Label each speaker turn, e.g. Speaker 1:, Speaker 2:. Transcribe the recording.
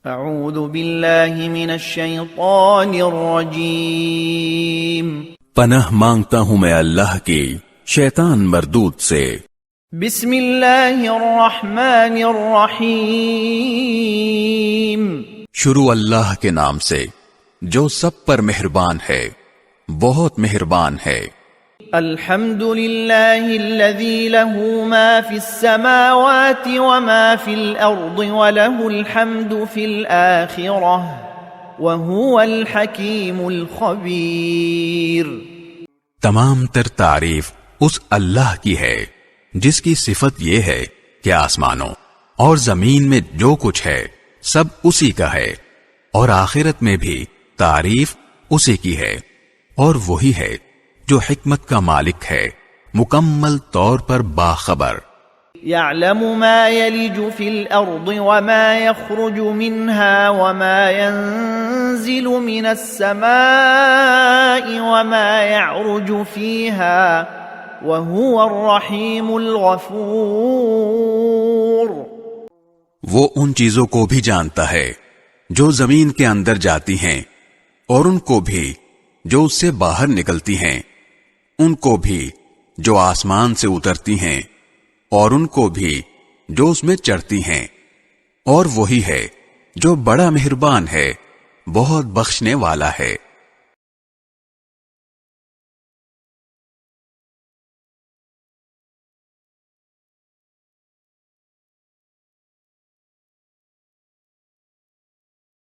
Speaker 1: اعوذ باللہ من الشیطان الرجیم
Speaker 2: پناہ مانگتا ہوں میں اللہ کی شیطان مردود سے۔
Speaker 1: بسم اللہ الرحمن الرحیم
Speaker 2: شروع اللہ کے نام سے جو سب پر مہربان ہے، بہت مہربان ہے۔
Speaker 1: الحمد للہ الذی له ما فی السماوات وما فی الارض وله الحمد فی الآخرہ وهو الحکیم الخبیر۔
Speaker 2: تمام تر تعریف اس اللہ کی ہے جس کی صفت یہ ہے کہ آسمانوں اور زمین میں جو کچھ ہے سب اسی کا ہے، اور آخرت میں بھی تعریف اسی کی ہے، اور وہی ہے جو حکمت کا مالک ہے، مکمل طور پر باخبر۔
Speaker 1: يعلم ما يلج في الأرض وما يخرج منها وما ينزل من السماء وما يعرج فيها وهو الرحيم الغفور۔
Speaker 2: وہ ان چیزوں کو بھی جانتا ہے جو زمین کے اندر جاتی ہیں، اور ان کو بھی جو اس سے باہر نکلتی ہیں، ان کو بھی جو آسمان سے اترتی ہیں، اور ان کو بھی جو اس میں چڑھتی ہیں، اور وہی ہے جو بڑا مہربان ہے، بہت بخشنے والا ہے۔